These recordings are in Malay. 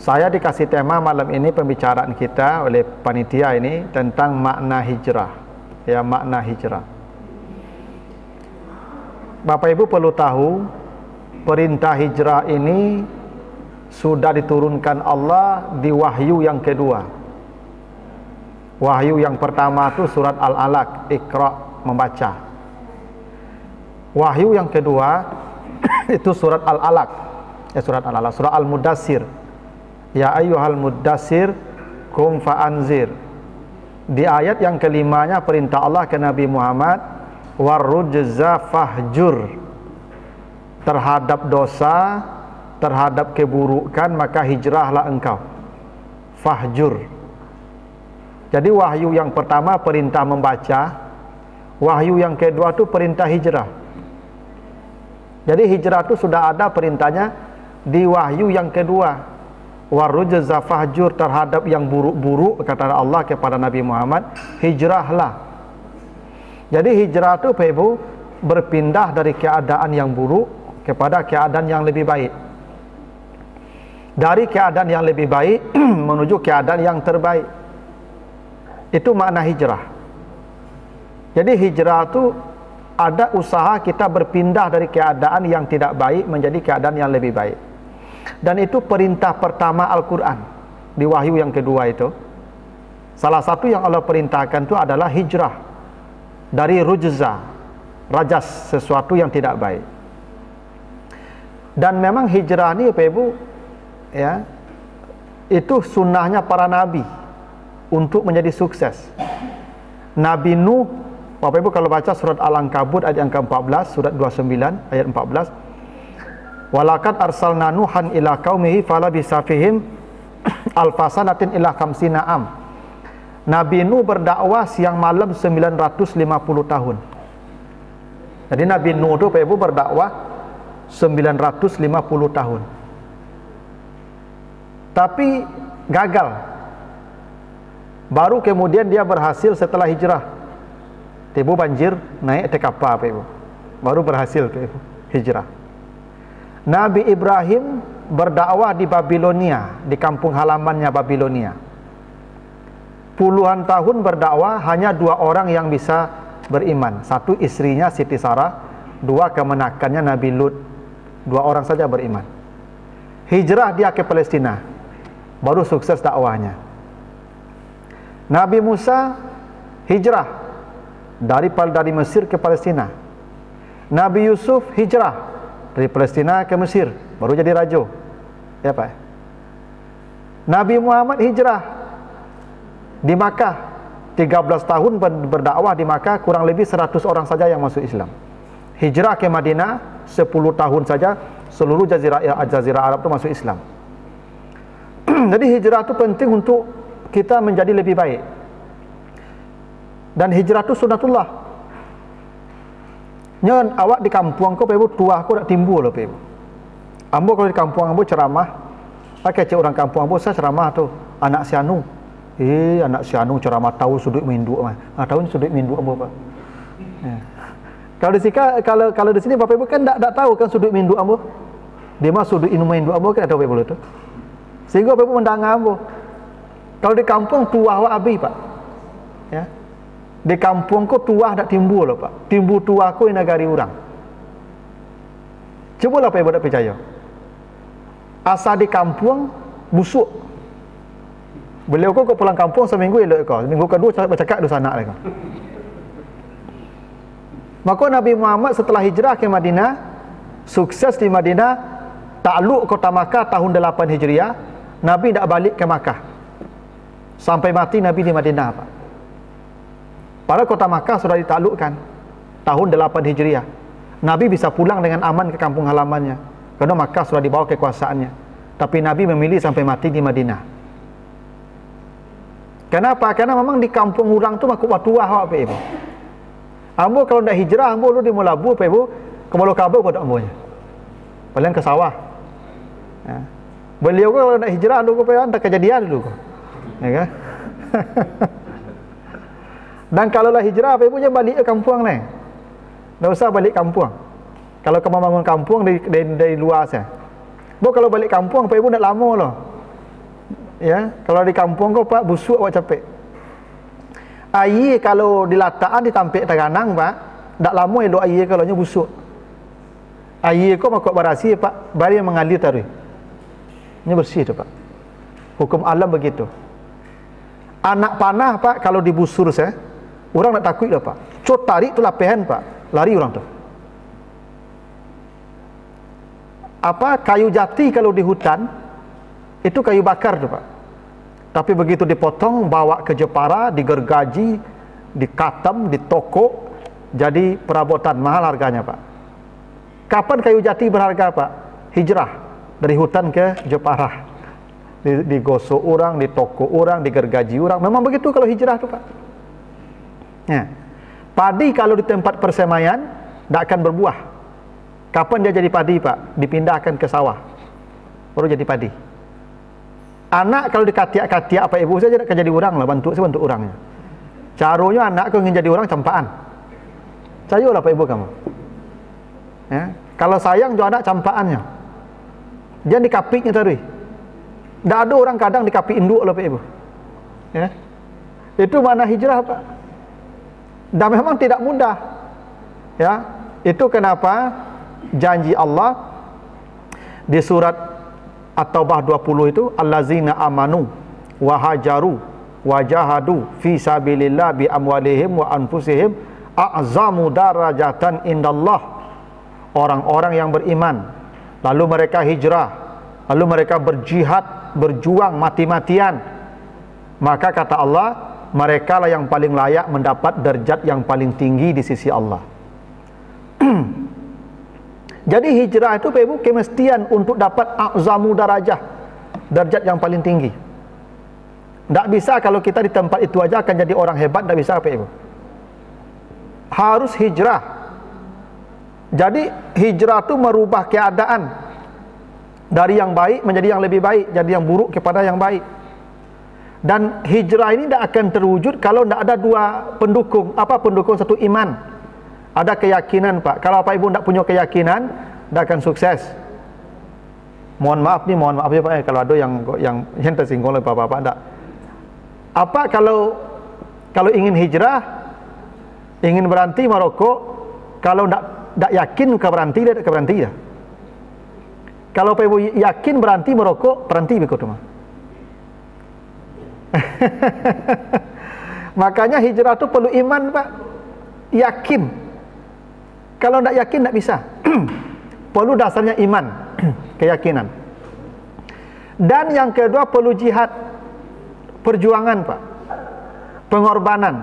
Saya dikasih tema malam ini pembicaraan kita oleh panitia ini tentang makna hijrah. Ya, makna hijrah. Bapak Ibu perlu tahu, perintah hijrah ini sudah diturunkan Allah di wahyu yang kedua. Wahyu yang pertama itu surat Al-Alaq, Iqra, membaca. Wahyu yang kedua itu surat Al-Alaq, surat Al-Alaq, surah Al-Mudassir. Ya ayyuhal mudassir kum fa'anzir. Di ayat yang kelimanya perintah Allah ke Nabi Muhammad, warrujza fahjur. Terhadap dosa, terhadap keburukan, maka hijrahlah engkau. Fahjur. Jadi wahyu yang pertama perintah membaca, wahyu yang kedua itu perintah hijrah. Jadi hijrah itu sudah ada perintahnya di wahyu yang kedua. Warujza fahjur, terhadap yang buruk-buruk, kata Allah kepada Nabi Muhammad, hijrahlah. Jadi hijrah itu Bapak Ibu berpindah dari keadaan yang buruk kepada keadaan yang lebih baik. Dari keadaan yang lebih baik menuju keadaan yang terbaik. Itu makna hijrah. Jadi hijrah itu ada usaha kita berpindah dari keadaan yang tidak baik menjadi keadaan yang lebih baik. Dan itu perintah pertama Al-Quran di wahyu yang kedua itu. Salah satu yang Allah perintahkan itu adalah hijrah dari rujza, rajas, sesuatu yang tidak baik. Dan memang hijrah ini Bapak Ibu, ya, itu sunnahnya para nabi untuk menjadi sukses. Nabi Nuh, Bapak Ibu kalau baca surat Al-Ankabut ayat yang ke-14, surat 29 ayat 14, walaqad arsalna nuhan ila qaumihi falabisa fihim alfasanatin ila khamsina am. Nabi Nuh berdakwah siang malam 950 tahun. Jadi Nabi Nuh itu Bapak Ibu berdakwah 950 tahun. Tapi gagal. Baru kemudian dia berhasil setelah hijrah. Tiba banjir, naik ke kapal Bapak Ibu. Baru berhasil Bapak Ibu hijrah. Nabi Ibrahim berdakwah di Babilonia, di kampung halamannya Babilonia. Puluhan tahun berdakwah, hanya 2 orang yang bisa beriman. Satu istrinya Siti Sarah, 2 kemenakannya Nabi Lut. 2 orang saja beriman. Hijrah dia ke Palestina, baru sukses dakwahnya. Nabi Musa hijrah dari Mesir ke Palestina. Nabi Yusuf hijrah dari Palestina ke Mesir, baru jadi raja. Ya Pak. Nabi Muhammad hijrah di Makkah, 13 tahun berdakwah di Makkah, kurang lebih 100 orang saja yang masuk Islam. Hijrah ke Madinah 10 tahun saja, seluruh jazirah Arab itu masuk Islam. Jadi hijrah itu penting untuk kita menjadi lebih baik. Dan hijrah itu sunatullah. Nyon awak di kampung kau Bapak Ibu, tua aku tak timbul loh Bapak Ibu. Ambo kalau di kampung ambo ceramah, kecik orang kampung ambo saya ceramah tuh, anak si anu. Anak si anu ceramah tahu sudut mindu mah. Tahu sudut mindu ambo Pak. Kalau di sini kalau di sini Bapak Ibu kan tak tahu kan sudut mindu ambo. Dia mah sudut inu mindu ambo kan tahu Bapak Ibu itu. Sehingga Bapak Ibu mendengar ambo. Kalau di kampung tua awak abi Pak. Ya. Di kampungku tuah tak timbul loh Pak. Timbul tuahku di negari orang. Cobalah Pak Ibu tak percaya. Asal di kampung busuk. Beliau kau pulang kampung seminggu elok kau. Minggu kedua bercakap di sana lagi. Maka Nabi Muhammad setelah hijrah ke Madinah, sukses di Madinah, takluk kota Makkah tahun 8 Hijriah, Nabi tidak balik ke Makkah. Sampai mati Nabi di Madinah Pak. Pada kota Makkah sudah ditaklukkan tahun 8 Hijriah. Nabi bisa pulang dengan aman ke kampung halamannya karena Makkah sudah dibawa kekuasaannya. Tapi Nabi memilih sampai mati di Madinah. Kenapa? Karena memang di kampung orang tu makuk watuah Pak Ibu. Ambo kalau dah hijrah, ambo lu di Mulabu Pak Ibu, ke Malokabo pada ambonya. Paling ke sawah. Ya. Beliau kalau nak hijrah dulu Pak Ibu, tak kejadian dulu. Ya kan? Dan kalau lah hijrah Bapak Ibu jangan balik ke kampung ni. Tak usah balik kampung. Kalau kamu bangun kampung dari luar saya. Bu kalau balik kampung Bapak Ibu nak lama loh. Ya, kalau di kampung kau Pak busuk awak capek. Air kalau dilataan ditampik teranang Pak, tak lama elok air kalau nya busuk. Air kau makok berasi Pak, bari mengalir taruh. Ini bersih tu Pak. Hukum alam begitu. Anak panah Pak kalau dibusur saya, orang nak takut dah Pak. Cot tarik tu lapihan Pak, lari orang tu. Apa kayu jati kalau di hutan itu kayu bakar tu Pak. Tapi begitu dipotong, bawa ke Jepara, digergaji, dikatam, ditokok, jadi perabotan mahal harganya Pak. Kapan kayu jati berharga Pak? Hijrah dari hutan ke Jepara, digosok orang, ditokok orang, digergaji orang. Memang begitu kalau hijrah tu Pak. Ya. Padi kalau di tempat persemaian tak akan berbuah. Kapan dia jadi padi Pak? Dipindahkan ke sawah, baru jadi padi. Anak kalau dikatiak-katiak apa ibu saja nak jadi orang lah, bantu saya bantu orangnya. Caranya anak kau ingin jadi orang campaan. Sayulah Pak Ibu kamu. Ya, kalau sayang jo anak campaannya. Dia dikapiknya tadi. Tak ada orang kadang dikapik induk lah Pak Ibu. Ya. Itu mana hijrah Pak. Dan memang tidak mudah. Ya, itu kenapa janji Allah di surat At-Taubah 20 itu, allazina amanu wa hajaru wa jahadu fi sabilillah bi amwalihim wa anfusihim a'zamu darajatan indallah. Orang-orang yang beriman, lalu mereka hijrah, lalu mereka berjihad, berjuang mati-matian, maka kata Allah, mereka lah yang paling layak mendapat derajat yang paling tinggi di sisi Allah. Jadi hijrah itu Pak Ibu kemestian untuk dapat a'zamu darajah, derajat yang paling tinggi. Tak bisa kalau kita di tempat itu aja akan jadi orang hebat, tak bisa Pak Ibu. Harus hijrah. Jadi hijrah itu merubah keadaan dari yang baik menjadi yang lebih baik, jadi yang buruk kepada yang baik. Dan hijrah ini tak akan terwujud kalau tak ada dua pendukung. Apa pendukung? Satu, iman. Ada keyakinan Pak. Kalau Pak Ibu tak punya keyakinan, tak akan sukses. Mohon maaf ya Pak, kalau ada yang tersinggung oleh Bapak-bapak tak. Apa kalau ingin hijrah, ingin berhenti merokok, kalau tak yakin ke berhenti, dia tak ke berhenti ya. Kalau Pak Ibu yakin berhenti merokok, berhenti begitu mah. Makanya hijrah itu perlu iman Pak. Yakin. Kalau tidak yakin tidak bisa. Perlu dasarnya iman, keyakinan. Dan yang kedua perlu jihad, perjuangan Pak, pengorbanan.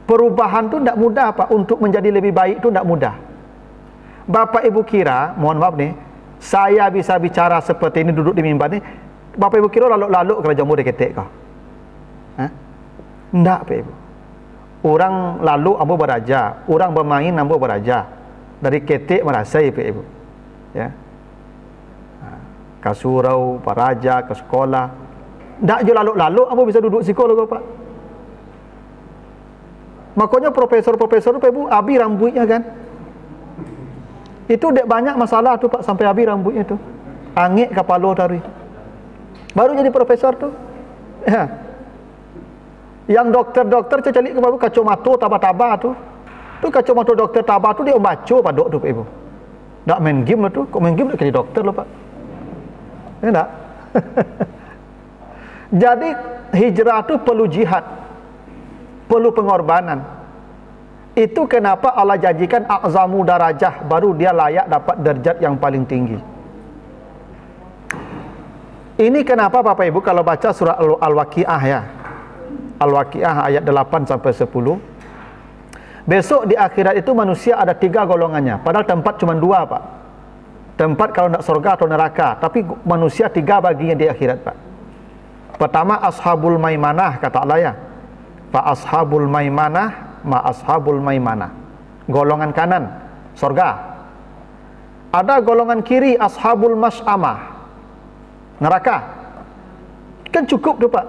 Perubahan itu tidak mudah Pak. Untuk menjadi lebih baik itu tidak mudah. Bapak Ibu kira, mohon maaf nih, saya bisa bicara seperti ini duduk di mimbar nih, Bapak Ibu kira lalu-lalu kalau jamur deketek kau? Tidak Pak Ibu. Orang lalu ambo beraja, orang bermain ambo beraja. Dari ketik merasai Pak Ibu. Ya. Ke surau, beraja, ke sekolah. Tak je lalu-lalu ambo bisa duduk psikolog Pak. Makanya profesor-profesor Pak Ibu habis rambutnya kan. Itu dek banyak masalah tu Pak sampai habis rambutnya tu. Angik kepala tadi. Baru jadi profesor tu. Ya. Yang dokter-dokter cecalik ke Ibu kacamata taba-taba tu. Tu kacamata dokter taba tu dia baca padok tu Pak Ibu. Tak main game lah tu. Kok main game nak jadi dokter lah Pak. Ya tak? Jadi hijrah tu perlu jihad. Perlu pengorbanan. Itu kenapa Allah janjikan a'zamu darajah, baru dia layak dapat derajat yang paling tinggi. Ini kenapa Bapak Ibu kalau baca surah Al-Waqiah ya. Al-Waqiah ayat 8 sampai 10. Besok di akhirat itu manusia ada 3 golongannya. Padahal tempat cuma 2 Pak. Tempat kalau nak surga atau neraka. Tapi manusia 3 bagian di akhirat Pak. Pertama ashabul maimanah kata Allah ya. Fa ashabul maimanah ma ashabul maimanah. Golongan kanan surga. Ada golongan kiri ashabul mas'amah. Neraka. Kan cukup tu Pak.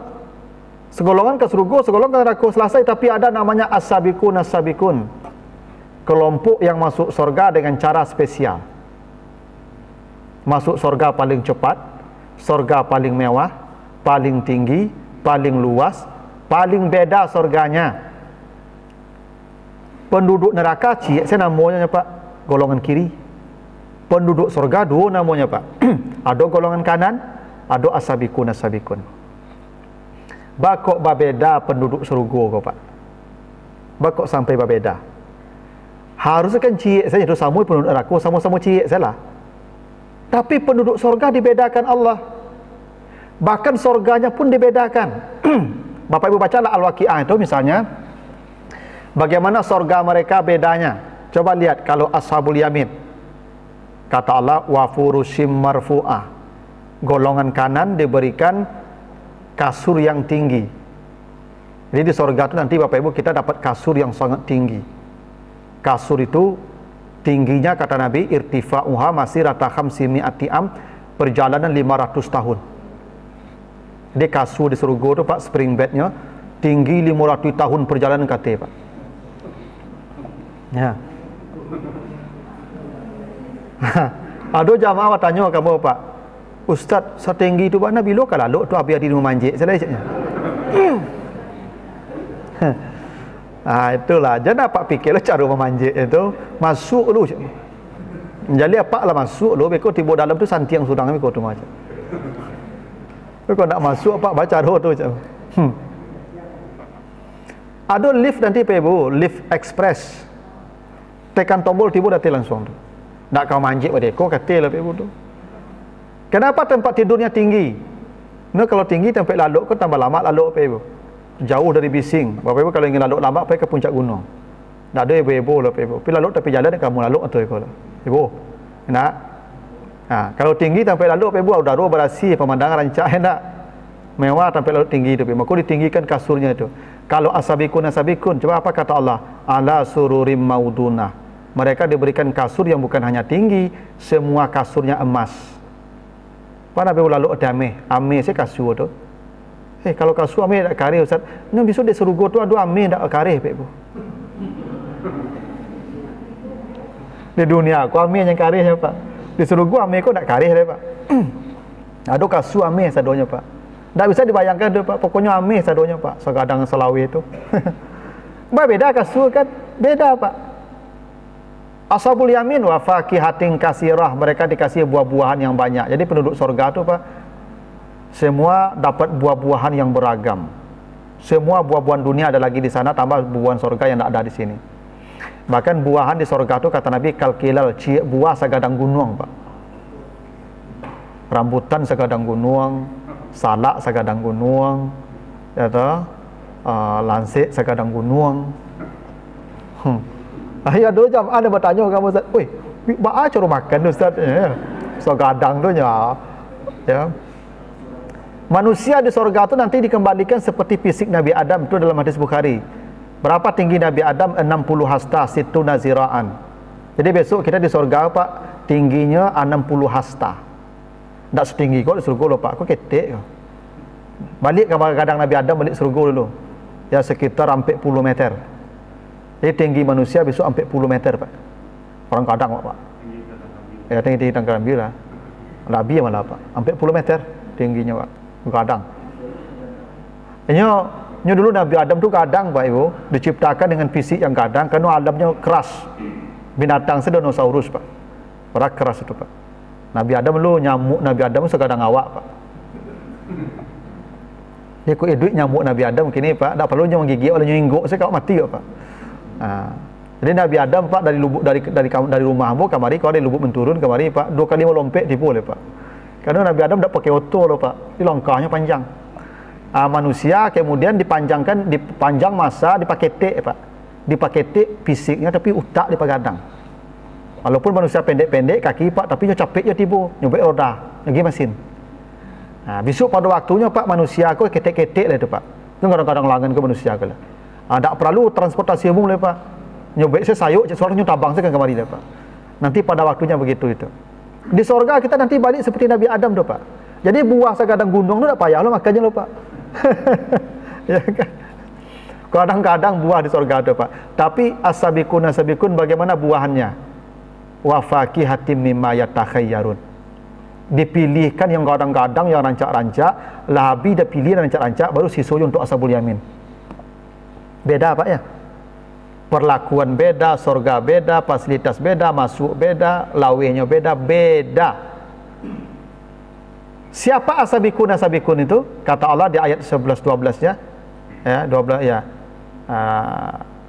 Segolongan ke surga, segolongan ke neraka selesai. Tapi ada namanya as-sabiqun as-sabiqun. Kelompok yang masuk surga dengan cara spesial. Masuk surga paling cepat, surga paling mewah, paling tinggi, paling luas, paling beda surganya. Penduduk neraka cik saya namanya Pak, golongan kiri. Penduduk surga dua namanya Pak. Ada golongan kanan, ada asabikun. Bakok babeda penduduk surga kau Pak. Bakok sampai babeda. Harusnya kan cik saya itu sama penduduk neraka, sama-sama cik saya lah. Tapi penduduk surga dibedakan Allah. Bahkan surganya pun dibedakan. Bapak Ibu bacalah Al-Waqi'ah itu misalnya, bagaimana surga mereka bedanya. Coba lihat kalau Ashabul Yamin, kata Allah wa furushim marfu'ah, golongan kanan diberikan kasur yang tinggi. Jadi di surga itu nanti Bapak Ibu kita dapat kasur yang sangat tinggi. Kasur itu tingginya kata Nabi irtifa'uha masirata khamsimi'ati am, perjalanan 500 tahun. Jadi kasur di surga itu Pak, spring bednya tinggi 500 tahun perjalanan kata Pak. Ya. Ada jamaah tanya kamu Pak, Ustaz setinggi itu Pak Nabi lo kalau lo tu habis di rumah manjik saya cakap. Itulah jangan apa fikirlah cara memanjik itu masuk lu. Jadi apa lah masuk lu beko tiba dalam tu santiang sudang beko tu macam. Beko nak masuk apa baca doa tu macam. Ada lift nanti Pak Ibu, lift express. Tekan tombol tiba datang langsung tu. Nak kau manjik pada kau kata lah Pak Ibu tu. Kenapa tempat tidurnya tinggi? Nah kalau tinggi tempat lalu kau tambah lama lalu Pak Ibu. Jauh dari bising. Bapak Ibu kalau ingin lalu lama pergi ke puncak gunung. Tak ada ibu-ibu lah Pak Ibu. Tapi lalu tapi jalan kamu lalu atau ikut lah. Ibu. Nak. Kalau tinggi tempat lalu Pak Ibu udara berasi, pemandangan rancak enak. Mewah tempat lalu tinggi itu Pak Ibu. Maka ditinggikan kasurnya itu. Kalau asabikun, coba apa kata Allah? Ala sururim maudunah. Mereka diberikan kasur yang bukan hanya tinggi, semua kasurnya emas. Pada Nabi lalu ada ame saya kasur tu. Kalau kasur ame tak karih Ustaz. Nah besok dia surga tu ada ame tak karih Pak Ibu. Di dunia aku ame yang karih ya Pak. Di surga ame kau tak karih dah Pak. Ada kasur ame sadonya Pak. Tak bisa dibayangkan tu Pak. Pokoknya ame sadonya Pak. Segadang Selawi tu. Beda kasur kan? Beda Pak. Ashabul Yamin wa faqihatin kasirah, mereka dikasih buah-buahan yang banyak. Jadi penduduk surga tu Pak, semua dapat buah-buahan yang beragam. Semua buah-buahan dunia ada lagi di sana, tambah buah-buahan surga yang tak ada di sini. Bahkan buahan di surga tu kata Nabi kalkilal, buah segadang gunung Pak. Rambutan segadang gunung, salak segadang gunung, ya lansik segadang gunung. Ya 2 jam ada bertanya kamu Ustaz, "Oi, ba'a cara makan Ustaz?" Segadang tu ya. Manusia di surga tu nanti dikembalikan seperti fisik Nabi Adam, itu dalam hadis Bukhari. Berapa tinggi Nabi Adam? 60 hasta, situ naziraan. Jadi besok kita di surga Pak, tingginya 60 hasta. Tak setinggi kau di surga loh Pak, kau ketek kau. Balik kadang Nabi Adam balik surga dulu. Ya sekitar hampir 10 meter. Jadi tinggi manusia besok sampai 10 meter Pak. Orang kadang Pak. Ya tinggi tangga ambil lah. Nabi malah Pak. Sampai 10 meter tingginya Pak. Kadang. Ini dulu Nabi Adam tu kadang Pak Ibu diciptakan dengan fisik yang kadang karena alamnya keras. Binatang dinosaurus Pak. Orang keras itu Pak. Nabi Adam dulu nyamuk Nabi Adam segadang awak Pak. Dia kok duit nyamuk Nabi Adam kini Pak. Tak perlu menggigit oleh nyingguk saya kau mati Pak. Jadi Nabi Adam Pak dari lubuk dari rumah hamba kamari kau dari lubuk menturun kamari Pak 2 kali melompet tipu oleh Pak. Karena Nabi Adam tak pakai oto loh Pak. Di langkahnya panjang. Manusia kemudian dipanjang masa dipakai tek Pak. Dipakai tek fisiknya tapi utak dipagadang. Walaupun manusia pendek-pendek kaki Pak tapi dia capek dia tibu nyobek roda lagi mesin. Besok pada waktunya Pak manusia aku ketek-ketek lah itu Pak. Itu kadang-kadang langan ke manusia ke lah. Tak perlu transportasi umum lah Pak. Nyobek saya sayuk, suaranya tabang saya kan kemari lah Pak. Nanti pada waktunya begitu itu. Di sorga kita nanti balik seperti Nabi Adam tu Pak. Jadi buah segadang gunung tu tak payah lo makannya lo Pak. Ya kan? Kadang-kadang buah di sorga tu Pak. Tapi as-sabiqun bagaimana buahannya? Wa faqihatin mimma yatakhayyarun. Dipilihkan yang gadang-gadang, yang rancak-rancak, lah habis dia pilih rancak-rancak, baru sisanya untuk ashabul yamin. Beda Pak ya? Perlakuan beda, surga beda, fasilitas beda, masuk beda, lawehnya beda, beda. Siapa asabikun itu? Kata Allah di ayat 11-12 ya, 12 ya.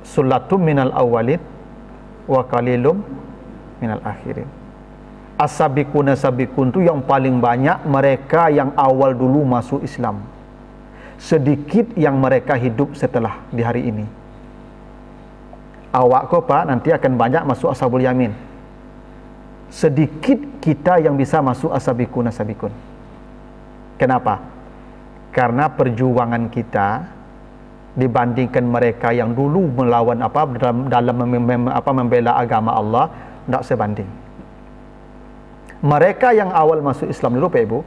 Sulatum minal awwalin wa qalilum minal akhirin. Asabikun itu yang paling banyak mereka yang awal dulu masuk Islam. Sedikit yang mereka hidup setelah di hari ini. Awak kau Pak nanti akan banyak masuk ashabul yamin. Sedikit kita yang bisa masuk asabikun. Kenapa? Karena perjuangan kita dibandingkan mereka yang dulu melawan dalam membela agama Allah tidak sebanding. Mereka yang awal masuk Islam dulu Pak Ibu,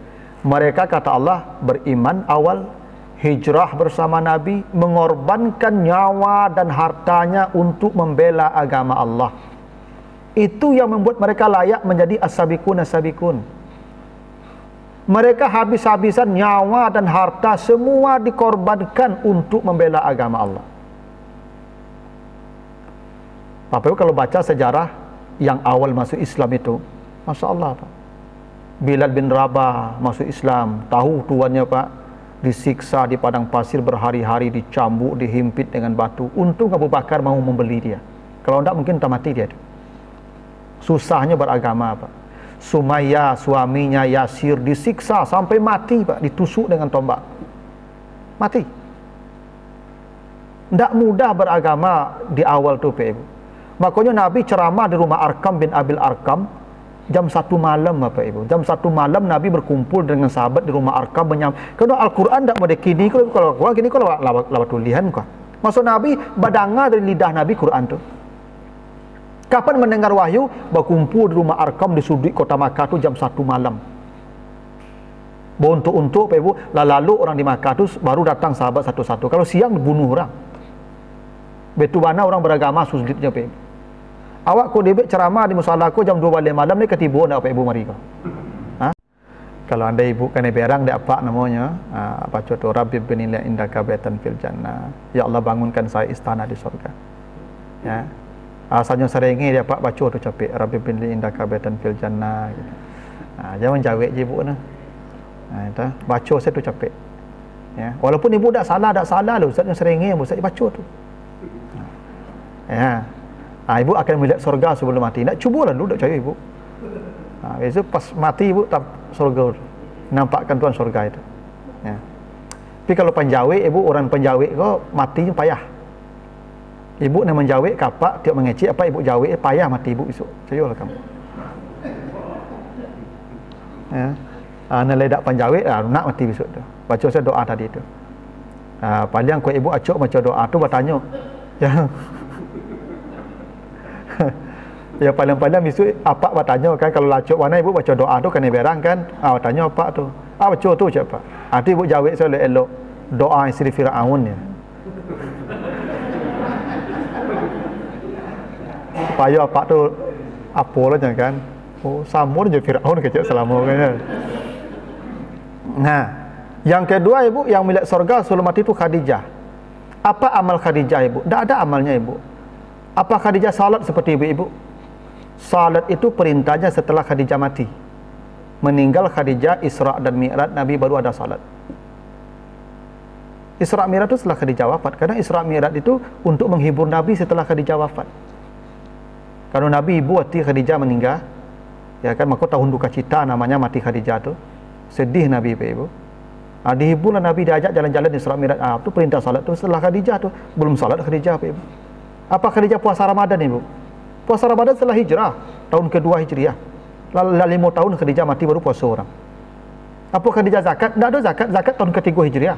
mereka kata Allah beriman awal, hijrah bersama Nabi, mengorbankan nyawa dan hartanya untuk membela agama Allah. Itu yang membuat mereka layak menjadi as-sabiqun. Mereka habis-habisan nyawa dan harta semua dikorbankan untuk membela agama Allah. Bapak Ibu kalau baca sejarah yang awal masuk Islam itu, Masya Allah Pak, Bilal bin Rabah masuk Islam, tahu tuannya Pak disiksa di padang pasir berhari-hari, dicambuk, dihimpit dengan batu. Untung Abu Bakar mau membeli dia, kalau tidak mungkin tak mati dia. Susahnya beragama Pak. Sumayyah suaminya Yasir disiksa sampai mati Pak, ditusuk dengan tombak, mati. Tidak mudah beragama di awal tu Pak Ibu. Makanya Nabi ceramah di rumah Arkam bin Abil Arkam jam 1 malam Bapak Ibu. Jam 1 malam Nabi berkumpul dengan sahabat di rumah Arkam kalau Al-Quran tak boleh kini, kalau kini kalau lawat tulihan kok. Maksud Nabi badanga dari lidah Nabi Quran tu. Kapan mendengar wahyu? Berkumpul di rumah Arkam di sudut kota Makkah tu jam 1 malam. Untuk Pak Ibu, lalu orang di Makkah tu baru datang sahabat satu-satu. Kalau siang dibunuh orang. Betu mana orang beragama sulitnya Pak Ibu. Awak kau debek ceramah di musala aku jam 2 balik malam ni ketibu nak Pak Ibu mari kau. Kalau anda ibu kan berang dia apa namanya? Apa contoh Rabbi binillah indaka baitan fil jannah. Ya Allah bangunkan saya istana di surga. Ya. Asalnya seringi dia Pak baca tu capek Rabbi binillah indaka baitan fil jannah gitu. Jangan jawab je ibu nah. Itu baca saya tu capek. Ya. Walaupun ibu tak salah lu ustaznya seringi ustaz baca tu. Ya. Ibu akan melihat surga sebelum mati. Nak cubalah dulu, tak percaya ibu. Besok pas mati ibu tak surga, nampakkan Tuhan surga itu. Ya. Tapi kalau penjawik ibu, orang penjawik kau mati payah. Ibu nak menjawik kapak tiap mengecik apa ibu jawik payah mati ibu besok. Percayalah kamu. Ya. Nilai dak penjawik nak mati besok tu. Baca saya doa tadi tu. Paling kau ibu acuk baca doa tu bertanya. Ya. Ya paling-paling besok apa bertanya kan kalau lacuk mana ibu baca doa tu kan berang kan. Bertanya apa tu? Baca tu siapa? Tu ibu jawab saya elok doa isteri Firaun ya. Supaya apa tu apalah jangan kan. Oh sama je Firaun kecil selama kan. Nah, yang kedua ibu yang milik surga sebelum mati tu Khadijah. Apa amal Khadijah ibu? Tak ada amalnya ibu. Apa Khadijah salat seperti ibu-ibu? Salat itu perintahnya setelah Khadijah mati. Meninggal Khadijah, Isra dan Mi'raj Nabi baru ada salat. Isra Mi'raj itu setelah Khadijah wafat. Karena Isra Mi'raj itu untuk menghibur Nabi setelah Khadijah wafat. Kalau Nabi ibu hati Khadijah meninggal, ya kan, maka tahun duka cita namanya mati Khadijah tu. Sedih Nabi ibu. Dihiburlah Nabi, diajak jalan-jalan Isra Mi'raj. Itu perintah salat tu setelah Khadijah tu. Belum salat Khadijah ibu. Apa Khadijah puasa Ramadan ibu? Puasa Ramadan setelah hijrah, tahun kedua hijriah. Lalu 5 tahun Khadijah mati baru puasa orang. Apa Khadijah zakat? Tak ada zakat tahun ketiga hijriah.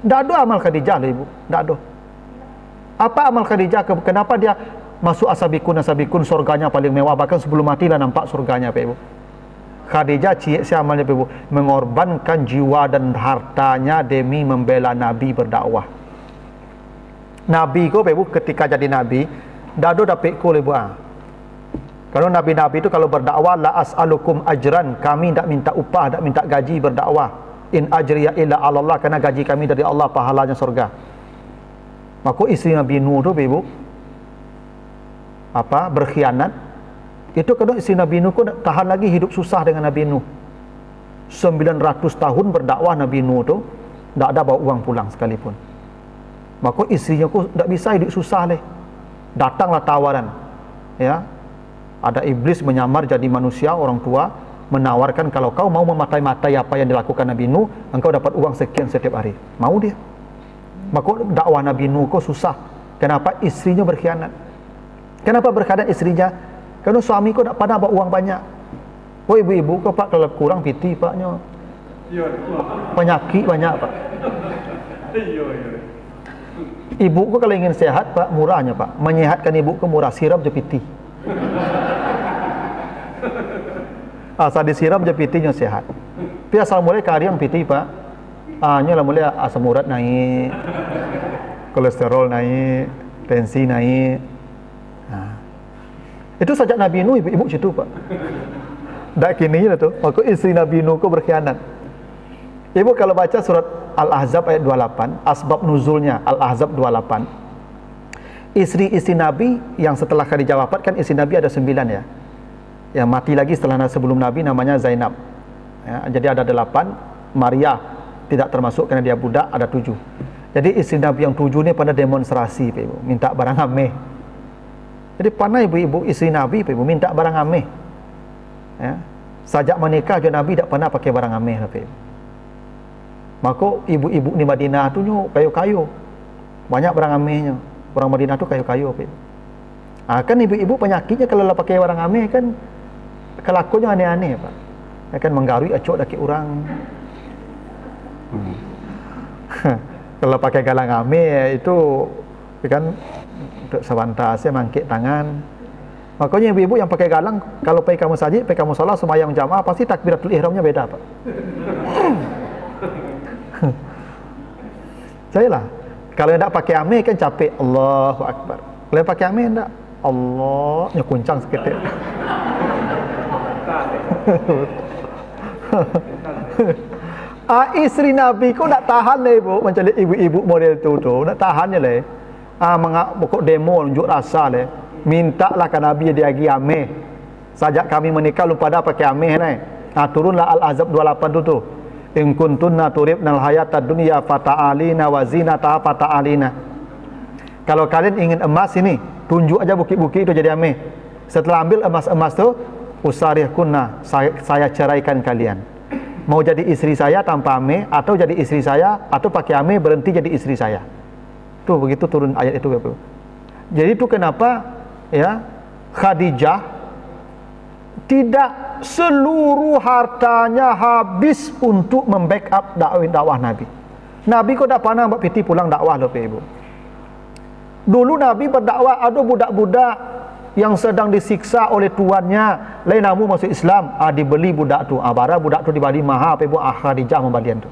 Tak ada amal Khadijah lah ibu, tak ada. Apa amal Khadijah? Kenapa dia masuk asabikun surganya paling mewah, bahkan sebelum mati lah nampak surganya Pak Ibu. Khadijah si amalnya Pak Ibu, mengorbankan jiwa dan hartanya demi membela Nabi berdakwah. Nabi ko Pak Ibu ketika jadi Nabi, tak ada dapat ko ibu Kalau nabi-nabi itu kalau berdakwah, la as'alukum ajran, kami tak minta upah, tak minta gaji berdakwah. In ajriya illa 'ala Allah, kerana gaji kami dari Allah, pahalanya surga. Maka isteri Nabi Nuh tu ibu berkhianat. Itu kadang isteri Nabi Nuh pun tahan lagi hidup susah dengan Nabi Nuh. 900 tahun berdakwah Nabi Nuh tu tak ada bawa uang pulang sekalipun. Maka isterinya pun tak bisa hidup susah leh. Datanglah tawaran, ya, ada iblis menyamar jadi manusia, orang tua menawarkan, kalau kau mau mematai-matai apa yang dilakukan Nabi Nuh, engkau dapat uang sekian setiap hari. Mau dia. Maka dakwah Nabi Nuh kok susah. Kenapa? Istrinya berkhianat. Kenapa berkhianat istrinya? Kerana suami kau tak pernah bawa uang banyak. Oh ibu-ibu kau pak, kalau kurang piti paknya, penyakit banyak pak. Ibu kau kalau ingin sehat pak, murahnya pak, menyehatkan ibu kau murah, siram je piti. Asal disiram je pitinya sehat. Tapi asal mulai kariang piti pak, nyolah mulai asam urat naik, kolesterol naik, tensi naik. Itu sajak Nabi Nuh ibu-ibu situ pak. Dak kini lah tu. Maka isteri Nabi Nuh ko berkhianat. Ibu kalau baca surat Al-Ahzab ayat 28, asbab nuzulnya Al-Ahzab 28. Isteri-isteri Nabi yang setelah Khadijah wafat, kan isteri Nabi ada 9 ya. Yang mati lagi setelah sebelum Nabi namanya Zainab. Ya, jadi ada 8. Maria tidak termasuk kerana dia budak, ada 7. Jadi isteri Nabi yang 7 ni pada demonstrasi ibu, minta barang ameh. Jadi pandai ibu-ibu isteri Nabi ibu minta barang ameh. Ya. Sajak menikah je Nabi tak pernah pakai barang ameh lah. Maka ibu-ibu di Madinah tu nyo kayu-kayu. Banyak barang amehnya. Orang Madinah tu kayu-kayu. Kan ibu-ibu penyakitnya kalau lah pakai barang ameh kan kelakuannya aneh-aneh pak. Akan menggarui acok daki orang. Kalau pakai galang ameh itu kan untuk sebantasnya mangkit tangan. Makanya ibu-ibu yang pakai galang, kalau pergi kamu sajid, pergi kamu salat, sembahyang jamaah, pasti takbiratul ihramnya beda pak. Saya lah, kalau yang tak pakai ameh kan capek, Allahu Akbar. Kalau yang pakai ameh tak, Allahnya kuncang seketik. Isteri Nabi kau nak tahan lah ibu, macam ibu-ibu model tu nak tahan je lah. Pokok demo unjuk rasa lah. Mintalah ke Nabi dia lagi ameh. Sajak kami menikah lupa dah pakai ameh ni. Turunlah Al-Ahzab 28 tu. In kuntunna turibnal hayatad dunya fata'alina wa zinataha fata'alina. Kalau kalian ingin emas ini, tunjuk aja bukit-bukit itu jadi ameh. Setelah ambil emas-emas tu, usarihkunna, saya ceraikan kalian. Mau jadi istri saya tanpa ameh, atau jadi istri saya, atau pakai ameh berhenti jadi istri saya. Tu begitu turun ayat itu Bapak. Jadi itu kenapa ya Khadijah tidak seluruh hartanya habis untuk membackup dakwah Nabi. Nabi kok tak pernah buat piti pulang dakwah loh ibu. Dulu Nabi berdakwah ada budak-budak yang sedang disiksa oleh tuannya, lain namu masuk Islam, dibeli budak tu, bara budak tu dibali mahal ibu, Khadijah membalian tu.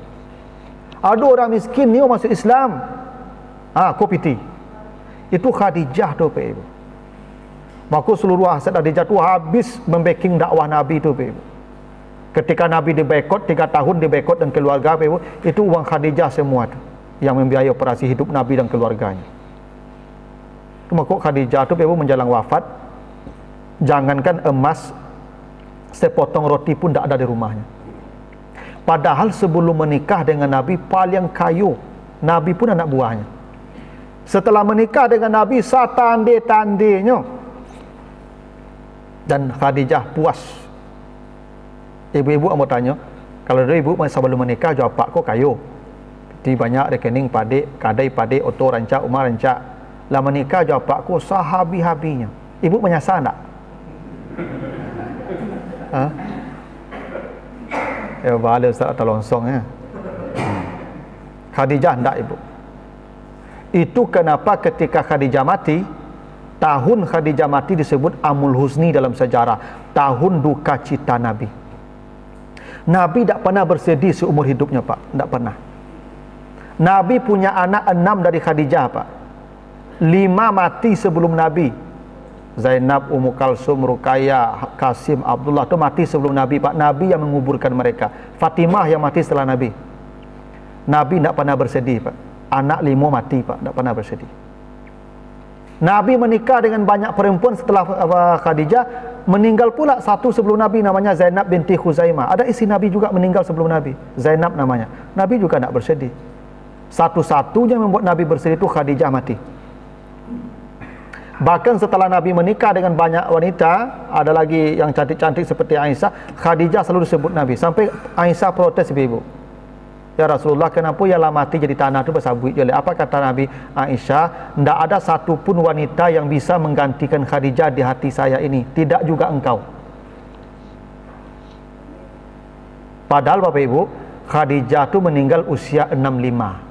Ada orang miskin ni masuk Islam, kau piti. Itu Khadijah tu ibu. Maka seluruh aset Khadijah tu habis membacking dakwah Nabi tu ibu. Ketika Nabi dibekot 3 tahun dibekot dan keluarga ibu, itu uang Khadijah semua tu yang membiayai operasi hidup Nabi dan keluarganya. Maka Khadijah tu ibu menjelang wafat, jangankan emas sepotong roti pun tak ada di rumahnya. Padahal sebelum menikah dengan Nabi paling kayu Nabi pun anak buahnya. Setelah menikah dengan Nabi satande-tandenya, dan Khadijah puas. Ibu-ibu mau tanya, kalau dari ibu sebelum menikah jawab pak kok kayu, di banyak rekening padik, kadai padik, oto rancak, umar rancak. Lah menikah jawab pak kok sahabi-habinya. Ibu menyasar tak? Ya balik Ustaz terlongsong ya. Khadijah tak ibu. Itu kenapa ketika Khadijah mati, tahun Khadijah mati disebut Amul Husni dalam sejarah, tahun duka cita Nabi. Nabi tak pernah bersedih seumur hidupnya pak, tak pernah. Nabi punya anak 6 dari Khadijah pak. 5 mati sebelum Nabi. Zainab, Ummu Kalsum, Ruqayyah, Qasim, Abdullah itu mati sebelum Nabi, Pak. Nabi yang menguburkan mereka. Fatimah yang mati setelah Nabi. Nabi tidak pernah bersedih, Pak. Anak 5 mati, Pak, tidak pernah bersedih. Nabi menikah dengan banyak perempuan setelah Khadijah, meninggal pula satu sebelum Nabi, namanya Zainab binti Khuzaimah. Ada istri Nabi juga meninggal sebelum Nabi, Zainab namanya. Nabi juga tidak bersedih. Satu-satunya membuat Nabi bersedih itu Khadijah mati. Bahkan setelah Nabi menikah dengan banyak wanita, ada lagi yang cantik-cantik seperti Aisyah, Khadijah selalu disebut Nabi. Sampai Aisyah protes, ibu-ibu, ya Rasulullah, kenapa ialah mati jadi tanah itu bersabuit jelek? Apa kata Nabi? Aisyah, tidak ada satu pun wanita yang bisa menggantikan Khadijah di hati saya ini, tidak juga engkau. Padahal Bapak Ibu, Khadijah itu meninggal usia 65.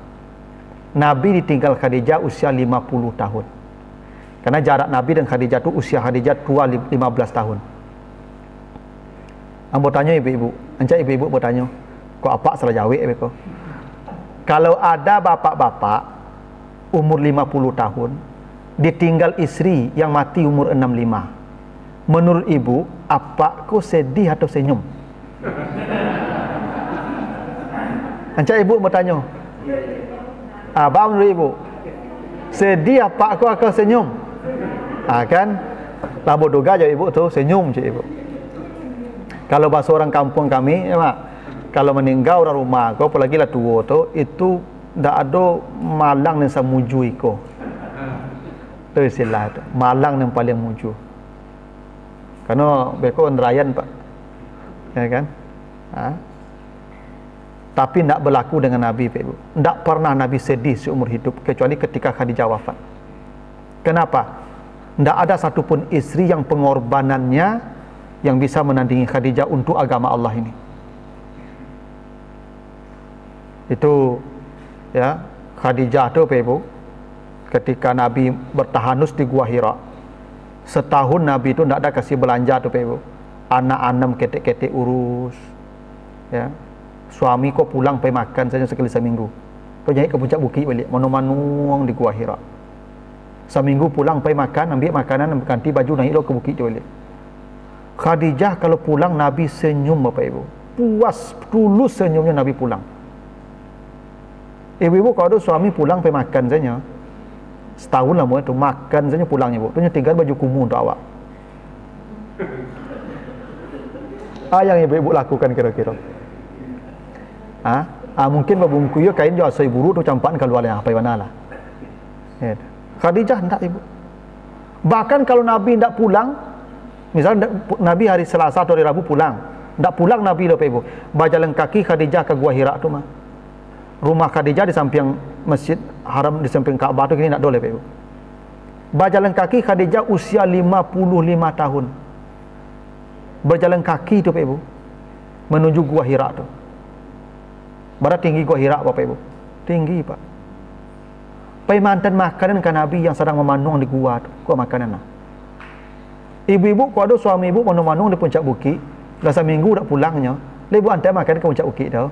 Nabi ditinggal Khadijah usia 50 tahun. Karena jarak Nabi dan Khadijah itu, usia Khadijah tua 15 tahun. Ambo tanya ibu-ibu, encak ibu-ibu bertanya, kok apa salah jawab beko? Kalau ada bapak-bapak umur 50 tahun ditinggal istri yang mati umur 65, menurut ibu, apa kok sedih atau senyum? Encak ibu bertanya, apa menurut ibu? Sedih apa kok senyum? Kan? Labo duga aja ibu tuh senyum je ibu. Kalau bahasa orang kampung kami, ya Mak, kalau meninggal orang rumah kau, apalagi lah tua tu, itu dak ada malang yang samuju iko. Tu istilah tu, malang yang paling muju. Karena beko nerayan Pak, ya kan? Tapi tidak berlaku dengan Nabi, Pak Ibu. Tidak pernah Nabi sedih seumur hidup, kecuali ketika Khadijah wafat. Kenapa? Tidak ada satupun istri yang pengorbanannya yang bisa menandingi Khadijah untuk agama Allah ini. Itu ya, Khadijah itu Pak Ibu, ketika Nabi bertahanus di Gua Hira, setahun Nabi itu tidak ada kasih belanja tuh Pak Ibu. Anak-anak ketek-ketek urus, ya. Suami kok pulang pergi makan saja sekali seminggu. Pergi ke puncak bukit balik, manu-manuang di Gua Hira. Seminggu pulang pergi makan, ambil makanan, ganti baju, naik ke bukit balik. Khadijah kalau pulang Nabi senyum Bapak Ibu. Puas, tulus senyumnya Nabi pulang. Ibu-ibu kalau ada suami pulang pergi makan saja, setahun lah itu makan saja pulangnya Bu. Itu tinggal baju kumuh untuk awak. Yang ibu-ibu lakukan kira-kira? Mungkin babungku ya kain jauh saya buru tu campan keluar apa yang mana lah. Khadijah hendak ibu. Bahkan kalau Nabi hendak pulang, misalnya Nabi hari Selasa atau hari Rabu pulang, hendak pulang Nabi loh ibu, berjalan kaki Khadijah ke Gua Hira tu mah. Rumah Khadijah di samping Masjid Haram, di samping Ka'bah tu, kini nak boleh ibu. Berjalan kaki Khadijah usia 55 tahun. Berjalan kaki tu ibu menuju Gua Hira tu. Berapa tinggi Gua Hira Bapak Ibu? Tinggi Pak. Pai mantan makanan kan Nabi yang sedang memanung di gua tu. Gua makanan lah. Ibu-ibu kalau ada suami ibu manung-manung di puncak bukit, dah seminggu dah pulangnya, ibu hantar makan ke puncak bukit dah.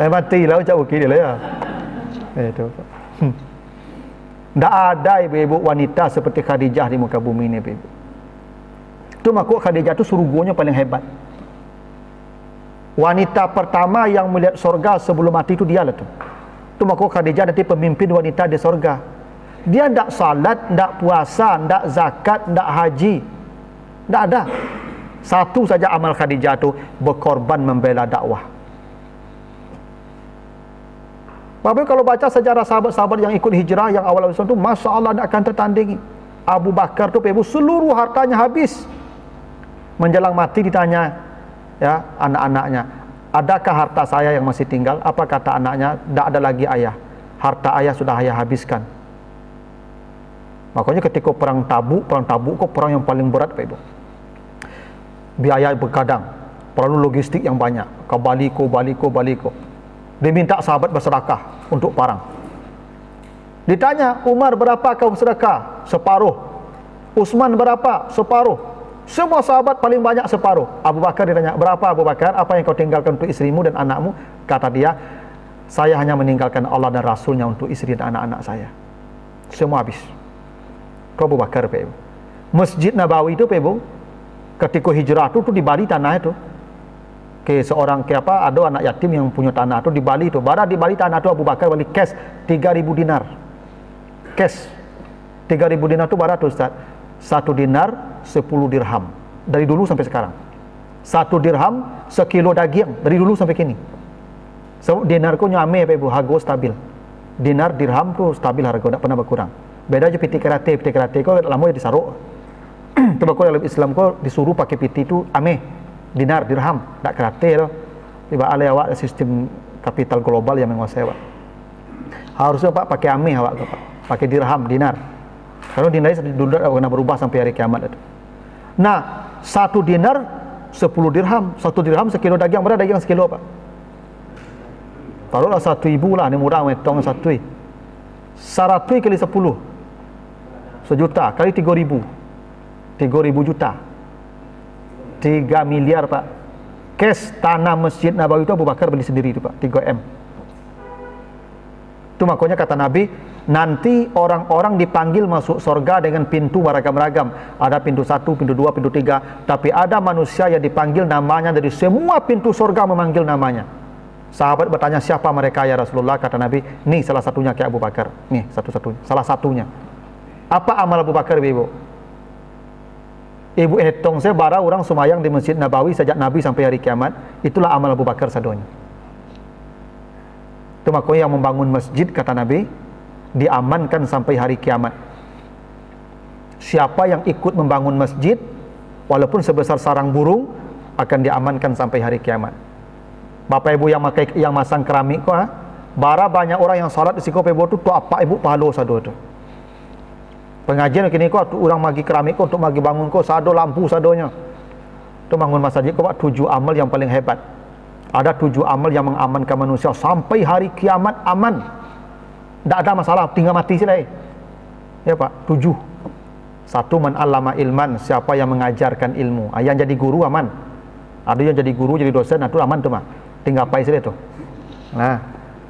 Mati lah puncak bukit dia lah ya. Itu Pak. Tak ada ibu-ibu wanita seperti Khadijah di muka bumi ni ibu. Tu makhluk Khadijah tu surganya paling hebat. Wanita pertama yang melihat sorga sebelum mati itu dia lah tu. Tu makhluk Khadijah nanti pemimpin wanita di sorga. Dia tidak salat, tidak puasa, tidak zakat, tidak haji. Tidak ada. Satu saja amal Khadijah tu, berkorban membela dakwah. Bapak kalau baca sejarah sahabat-sahabat yang ikut hijrah yang awal Islam tu, Masya Allah tidak akan tertandingi. Abu Bakar tu ibu seluruh hartanya habis. Menjelang mati ditanya, ya, anak-anaknya, adakah harta saya yang masih tinggal? Apa kata anaknya? Tak ada lagi ayah. Harta ayah sudah ayah habiskan. Makanya ketika perang Tabuk kok perang yang paling berat Pak Ibu. Biaya berkadang, perlu logistik yang banyak, baliko. Diminta sahabat bersedekah untuk perang. Ditanya, Umar berapa kau bersedekah? Separuh. Utsman berapa? Separuh. Semua sahabat paling banyak separuh. Abu Bakar ditanya, berapa Abu Bakar? Apa yang kau tinggalkan untuk istrimu dan anakmu? Kata dia, saya hanya meninggalkan Allah dan Rasulnya untuk istri dan anak-anak saya. Semua habis. Kau Abu Bakar Pak Ibu. Masjid Nabawi itu Pak Ibu, ketika hijrah tu di Bali tanah itu. Seorang ada anak yatim yang punya tanah tu di Bali tu. Bara di Bali tanah tu Abu Bakar beli cash 3.000 dinar. Cash 3.000 dinar tu bara tu Ustaz. 1 dinar 10 dirham. Dari dulu sampai sekarang. 1 dirham sekilo daging dari dulu sampai kini. So, dinar ku nyame Pak Ibu, harga stabil. Dinar dirham tu stabil harga, tak pernah berkurang. Beda aja piti kerate ku lama ya disaruk. Coba ko dalam Islam ko disuruh pakai piti tu ame. Dinar, dirham, tak kerate loh. Tiba alih awak sistem kapital global yang menguasai awak. Harusnya Pak pakai ame awak Pak. Pakai dirham, dinar. Kalau dinar dulu kena berubah sampai hari kiamat itu. Nah, 1 dinar 10 dirham, 1 dirham sekilo daging, berapa daging sekilo Pak? Taruhlah 1.000 lah, ini murah metong 1. 100 kali 10 sejuta kali 3.000 juta 3 miliar Pak. Cash tanah Masjid Nabawi itu Abu Bakar beli sendiri itu Pak, 3M. Itu makanya kata Nabi, nanti orang-orang dipanggil masuk surga dengan pintu beragam-ragam. Ada pintu 1, pintu 2, pintu 3. Tapi ada manusia yang dipanggil namanya dari semua pintu surga memanggil namanya. Sahabat bertanya, siapa mereka ya Rasulullah? Kata Nabi, nih salah satunya kayak Abu Bakar. Nih satu-satunya, salah satunya. Apa amal Abu Bakar Ibu? Ibu hitung saya bara orang semayang di Masjid Nabawi sejak Nabi sampai hari kiamat, itulah amal Abu Bakar sadonya. Itu makanya yang membangun masjid kata Nabi diamankan sampai hari kiamat. Siapa yang ikut membangun masjid walaupun sebesar sarang burung akan diamankan sampai hari kiamat. Bapak Ibu yang masang keramik ko bara banyak orang yang salat di siku Bapak Ibu tu apa Ibu pahalo sado tu. Pengajian kini ko orang magi keramik ko untuk magi bangun ko sado lampu sadonya. Tu bangun masjid ko 7 amal yang paling hebat. Ada 7 amal yang mengamankan manusia sampai hari kiamat aman. Tak ada masalah, tinggal mati silai. Ya Pak, 7. 1 man allama ilman, siapa yang mengajarkan ilmu. Yang jadi guru aman. Ada yang jadi guru, jadi dosen, itu aman tu mah. Tinggal pai silai tu. Nah,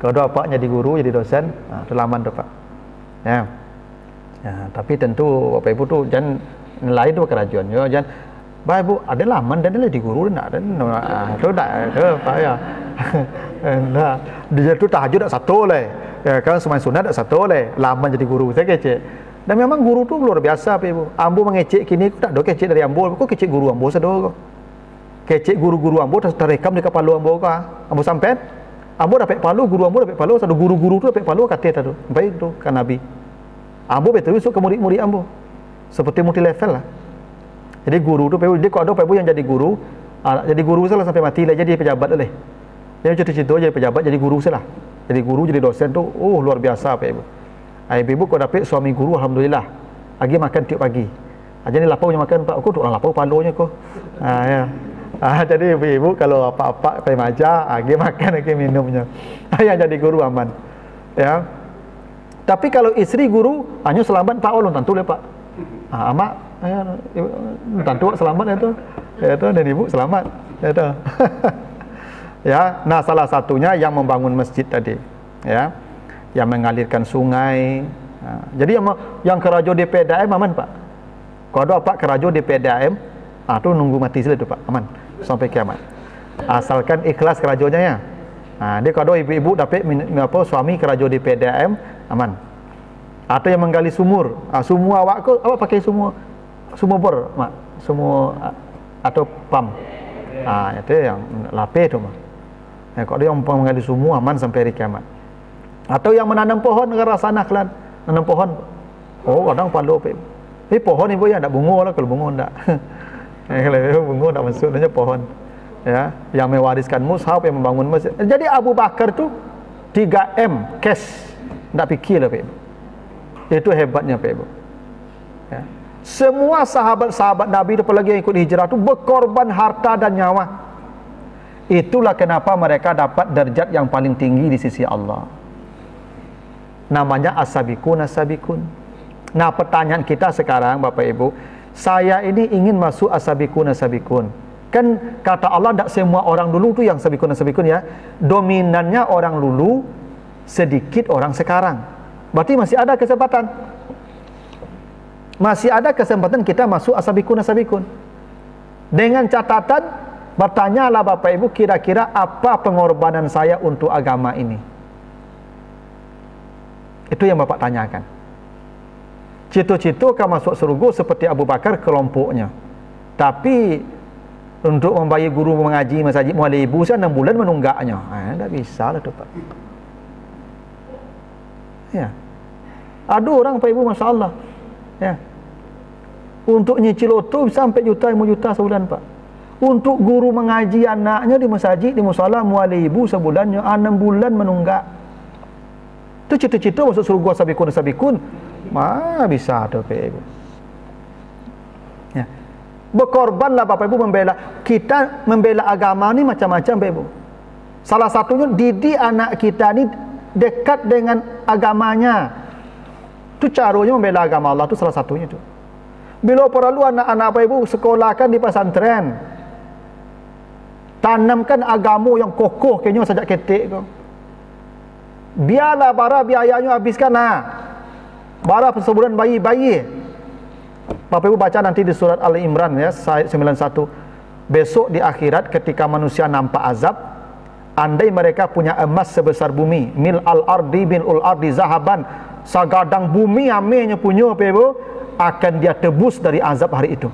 kedua Pak jadi guru, jadi dosen, nah, itu aman tu Pak. Ya. Ya, tapi tentu Bapak Ibu tu jangan lain tu kerajaan. Ya, jangan Bapak Ibu ada laman dan ada di guru nak dan tu tak Pak ya. Nah, dia tu tahajud tak satu leh. Ya, kan semai sunat tak satu leh. Laman jadi guru saya kecek. Dan memang guru tu luar biasa Bapak Ibu. Ambo mengecek kini tak ada kecek dari ambo. Kok kecek guru ambo sado. Kecek guru-guru ambo terekam di kepala ambo ka. Ambo sampai ambo dapat palu, guru ambo dapat palu, satu guru-guru tu dapat palu kata tu. Baik tu kan Nabi. Ambo betul besok ke murid-murid ambo. Seperti multi level lah. Jadi guru tu dia kok ada Pak Ibu yang jadi guru salah sampai mati lah jadi pejabat leh. Jadi cerita jadi pejabat jadi guru salah. Jadi guru jadi dosen tu luar biasa Pak Ibu. Ibu kok dapat suami guru alhamdulillah. Lagi makan tiap pagi. Aja ni lapau makan Pak aku tu orang lapau palunya kok. Ya. Jadi ibu kalau apa-apa pai maja, lagi makan lagi minumnya. Yang jadi guru aman. Ya. Tapi kalau istri guru hanya selamat Pak ulun tentu le Pak. Amak tentu selamat itu. Ya itu dan ibu selamat. Ya itu. Ya, nah salah satunya yang membangun masjid tadi. Ya. Yang mengalirkan sungai. Nah, jadi yang kerajo DPDM aman Pak. Kalau ada Pak kerajo DPDM, itu nunggu mati sila itu Pak, aman sampai kiamat. Asalkan ikhlas kerajonya ya. Nah, dia kalau ibu-ibu dapat suami kerajo DPDM aman. Atau yang menggali sumur, semua awak pakai sumur bor, mak, sumur atau pam. Itu yang lapis tu mak. Kalau dia yang menggali sumur aman sampai hari kiamat. Atau yang menanam pohon ke arah sana kelan, nanam pohon. Kadang palu pohon ibu ya tak bunga lah, kalau bunga tak. Kalau bunga tak masuk, namanya pohon. Ya, yang mewariskan mushaf, yang membangun masjid. Jadi Abu Bakar tu 3M cash, tak fikir lah Pak. Itu hebatnya Pak Ibu. Ya. Semua sahabat-sahabat Nabi apalagi yang ikut hijrah itu berkorban harta dan nyawa. Itulah kenapa mereka dapat derajat yang paling tinggi di sisi Allah. Namanya as-sabiqun as-sabiqun. Nah, pertanyaan kita sekarang Bapak Ibu, saya ini ingin masuk as-sabiqun as-sabiqun. Kan kata Allah tak semua orang dulu tu yang sabiqun as-sabiqun ya. Dominannya orang dulu, sedikit orang sekarang. Berarti masih ada kesempatan. masih ada kesempatan kita masuk as-sabiqun. Dengan catatan, bertanyalah Bapak Ibu, kira-kira apa pengorbanan saya untuk agama ini. Itu yang Bapak tanyakan. Cita-cita akan masuk surga seperti Abu Bakar kelompoknya. Tapi untuk membayar guru mengaji masjid muallim ibu saya 6 bulan menunggaknya. Tak bisa lah tu Pak. Ya. Ada orang Pak Ibu, Masya Allah. Ya. Untuk nyicil oto sampai juta, 5 juta sebulan Pak. Untuk guru mengaji anaknya di masjid, di musala muallim ibu sebulannya 6 bulan menunggak. Itu cita-cita masuk surga sabikun. Mana bisa tu Pak Ibu. Ya. Berkorbanlah Bapak Ibu membela. Kita membela agama ni macam-macam Bapak Ibu. Salah satunya didik anak kita ni dekat dengan agamanya. Itu caranya membela agama Allah, tu salah satunya tu. Bila perlu anak-anak Bapak Ibu sekolahkan di pesantren, tanamkan agama yang kokoh kayaknya sejak ketik kau. Biarlah bara biayanya habiskan bara sebulan bayi. Bapak Ibu baca nanti di surat Ali Imran ya, ayat 91. Besok di akhirat ketika manusia nampak azab, andai mereka punya emas sebesar bumi, mil al-ardi bin ul-ardi zahaban, sagadang bumi amenya punya Bapak Ibu, akan dia tebus dari azab hari itu.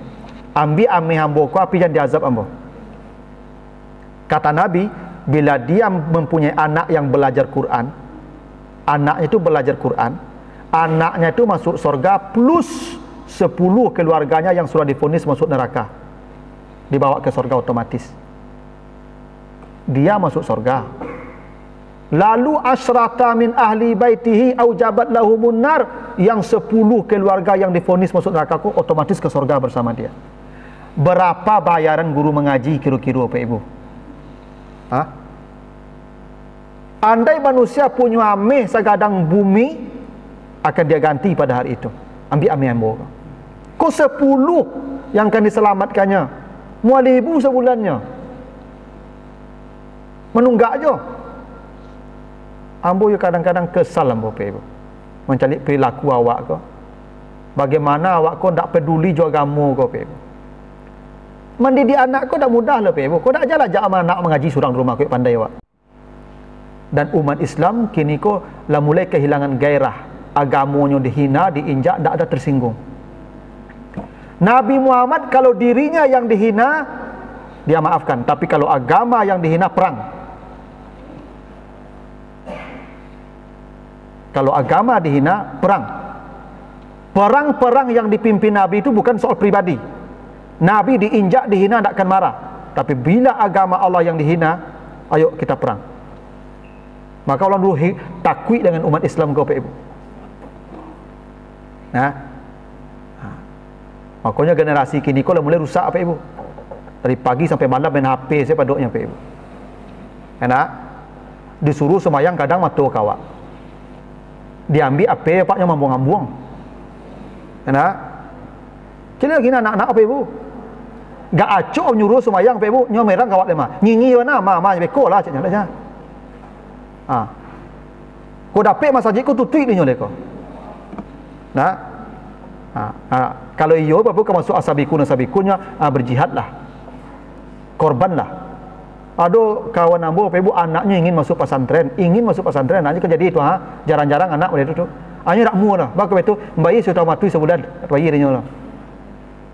Ambil ame hambo ko api yang diazab ambo. Kata Nabi, bila dia mempunyai anak yang belajar Quran, anaknya itu belajar Quran, anaknya itu masuk surga plus 10 keluarganya yang sudah divonis masuk neraka, dibawa ke surga otomatis. Dia masuk surga. Lalu asyrata min ahli baitihi aujabat lahumun nar, yang 10 keluarga yang divonis masuk neraka ku otomatis ke surga bersama dia. Berapa bayaran guru mengaji kira-kira Pak Ibu? Andai manusia punya ameh segadang bumi, akan dia ganti pada hari itu. Ambil ameh ambo. Kau 10 yang akan diselamatkannya. Muallim ibu sebulannya. Menunggak je. Ambo kadang-kadang kesal ambo Pak Ibu. Mencari perilaku awak kau. Bagaimana awak kau tak peduli juga agama kau Pak Ibu. Mendidik anak kau tak mudah lah Pak Ibu. Kau tak ajarlah anak mengaji surang rumah kau pandai awak. Dan umat Islam kini kau lah mulai kehilangan gairah. Agamanya dihina, diinjak, tak ada tersinggung. Nabi Muhammad kalau dirinya yang dihina, dia maafkan. Tapi kalau agama yang dihina, perang. Kalau agama dihina, perang. Perang-perang yang dipimpin Nabi itu bukan soal pribadi. Nabi diinjak, dihina, tak akan marah. Tapi bila agama Allah yang dihina, ayo kita perang. Maka orang dulu takut dengan umat Islam kau Pak Ibu. Makanya generasi kini kau mulai rusak Pak Ibu. Dari pagi sampai malam main HP saya paduknya Pak Ibu. Enak? Disuruh semayang kadang matu kawak. Diambil HP paknya mambung-ambung. Enak? Jadi lagi anak-anak Pak Ibu. Gak acok nyuruh semayang Pak Ibu, nyomerang kawak lemah. Nyingi mana mama beko lah caknya aja. Kau dapat masjid kau tutui dia nyoleh kau. Kalau iyo Bapak kau masuk asabikunnya berjihadlah, korbanlah. Ada kawan ambo Bapak Ibu anaknya ingin masuk pesantren, nanti kan jadi itu jarang-jarang anak boleh itu. Hanya tak mu lah, bak itu bayi sudah mati sebulan, bayi dia nyolah.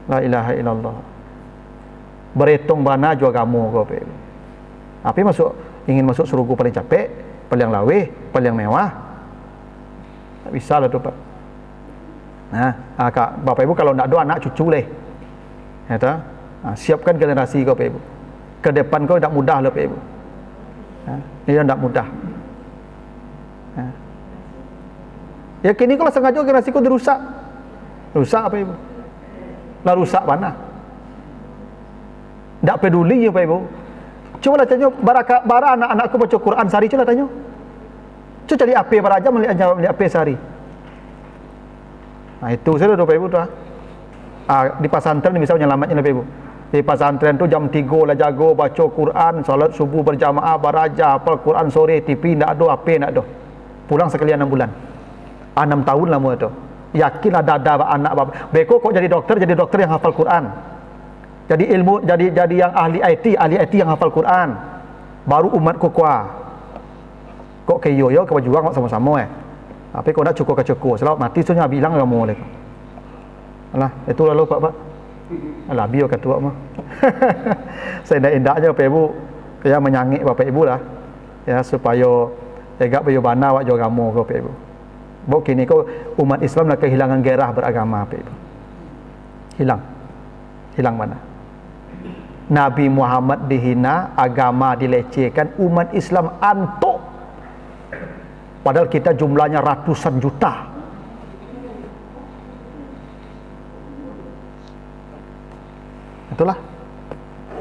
La ilaha illallah. Berhitung bana juga kamu kau Bapak Ibu. Tapi ingin masuk surga paling capek, paling laweh, paling mewah. Tak bisa lah tu Pak. Bapak Ibu kalau nak doa anak cucu leh. Siapkan generasi kau Pak Ibu. Ke depan kau tak mudah lah Pak Ibu. Ini tak mudah. Ya kini kalau sengaja generasi kau dirusak. Rusak Pak Ibu. Lah rusak mana? Tak peduli ya Pak Ibu. Cuba lah tanya bara anak-anakku baca Quran sehari, cuba tanya. Cuba cari apa para aja melihat apa sehari. Itu saya Bapak Ibu tu di pesantren bisa menyelamatnya Bapak Ibu. Di pesantren tu jam 3 lah jago baca Quran, salat subuh berjamaah, baraja, hafal Quran sore, TV ndak ada, apa ndak ada. Pulang sekali 6 bulan. 6 tahun lama tu. Yakin ada anak bapak. Beko kok jadi dokter yang hafal Quran. Jadi ilmu, jadi yang ahli IT yang hafal Quran. Baru umat kuat. Kok kayo yo berjuang kok sama-sama Tapi kok nak cukup sebab mati sunya bilang kamu lek. Alah, itu lalu Pak. Alah bio ketua mah. Saya nak indaknya Bapak Ibu ya menyangik Bapak Ibu lah. Ya supaya tegak bayu bana wak jo kamu Bapak Ibu. Bok kini kau umat Islam nak kehilangan gairah beragama Bapak Ibu. Hilang mana? Nabi Muhammad dihina, agama dilecehkan, umat Islam antuk. Padahal kita jumlahnya ratusan juta. Itulah.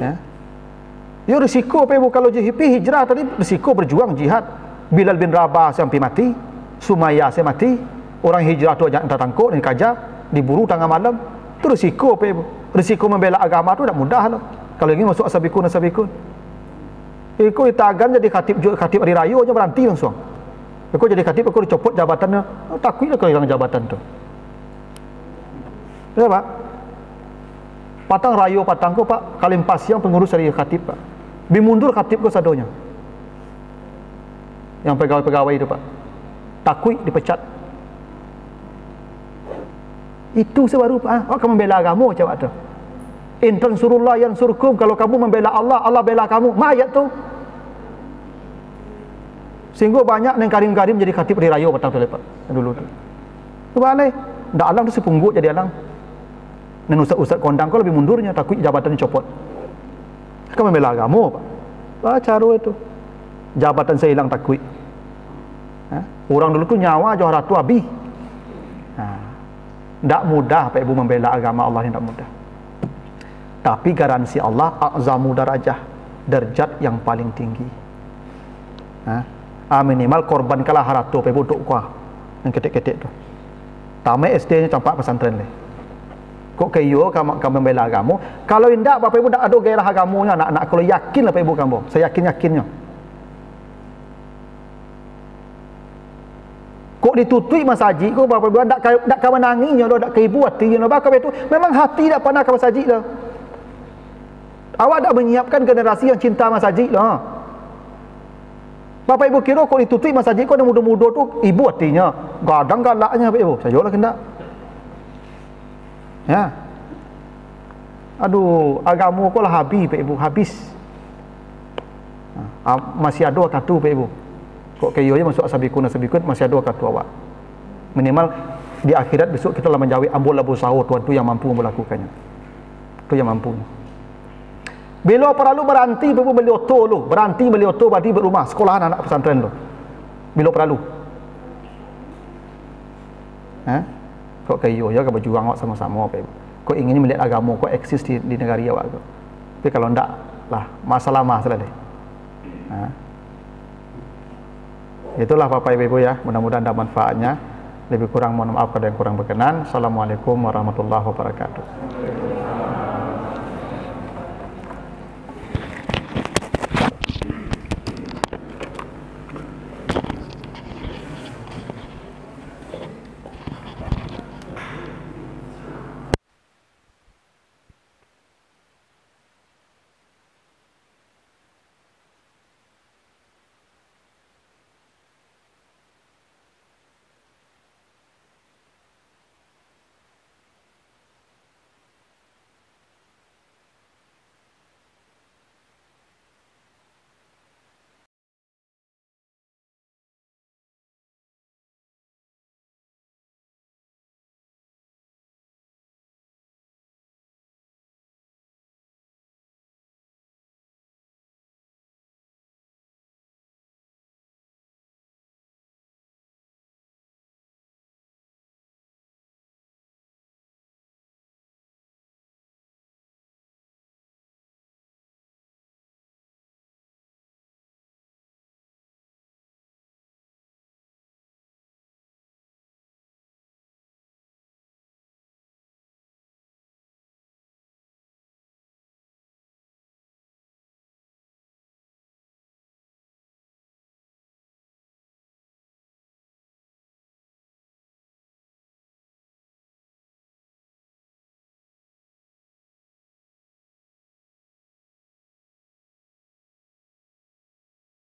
Ya. Ya risiko Bapak Ibu kalau hijrah tadi risiko berjuang jihad. Bilal bin Rabah sampai mati, Sumayyah sampai mati, orang hijrah tu ajak tertangkap dan kajar, diburu tengah malam. Itu risiko Bapak Ibu. Risiko membela agama tu tak mudah lah. Kalau ingin masuk asabikun. Ikut ditagan jadi khatib hari raya aja berhenti langsung. Ikut jadi khatib, aku dicopot jabatannya. Takutlah kehilangan jabatan tu. Ya Pak. Patang rayo patangku Pak, kalim pasiang pengurus dari khatib Pak. Bimundur khatib ko sadonya. Yang pegawai-pegawai itu Pak. Takui dipecat. Itu sebaru Pak. Oh, kamu membela agama macam tu. Intan surullah yang surkum. Kalau kamu membela Allah, Allah bela kamu. Mayat tu. Sehingga banyak yang karim-karim jadi khatib di rayo petang tu Pak. Dulu tu. Tu balik. Ndak alang tu sepunggut jadi alang. Dan ustaz-ustaz kondang kau lebih mundurnya, takut jabatan dicopot. Kamu membela agama Pak. Cara itu. Jabatan saya hilang takut. Orang dulu tu nyawa jauh ratu habis. Tak mudah Pak Ibu membela agama Allah yang tak mudah. Tapi garansi Allah a'zamu darajah, derajat yang paling tinggi. Minimal korban kalah haratu Pak Ibu untuk kuah yang ketik-ketik tu. Tamai SD nya campak pesantren ni. Kok kayo kamu membela agama? Kalau indak Bapak Ibu tak ada gairah agamanya, anak-anak kalau yakin lah Pak Ibu kamu. Saya yakinnya. Kok ditutui masjid kok Bapak Ibu tak kawan nanginya lo, tak keibu hatinya lo. Bakal itu memang hati tak pernah ke masjid lah. Awak tak menyiapkan generasi yang cinta masjid lah. Bapak Ibu kira kok ditutui masjid kok yang muda-muda tu ibu hatinya. Gadang galaknya Bapak Ibu. Saya lah kena. Ya. Aduh, agama kok lah habis Pak Ibu, habis. Masih ada katu Pak Ibu. Kok kayonya masuk asabikun masih ada katu awak. Minimal di akhirat besok kita lah menjawab ambul labu sahur, Tuhan tu yang mampu melakukannya. Tu yang mampu. Bila perlu berhenti Pak Ibu beli oto lu, berhenti beli oto berarti berumah sekolahan anak pesantren lu. Bila perlu. Kok kayo ya ke berjuang awak sama-sama Pak Ibu. Kok inginnya melihat agama kok eksis di negara awak. Tapi kalau ndak lah masalah deh. Itulah Bapak Ibu ya, mudah-mudahan ada manfaatnya. Lebih kurang mohon maaf kalau yang kurang berkenan. Assalamualaikum warahmatullahi wabarakatuh.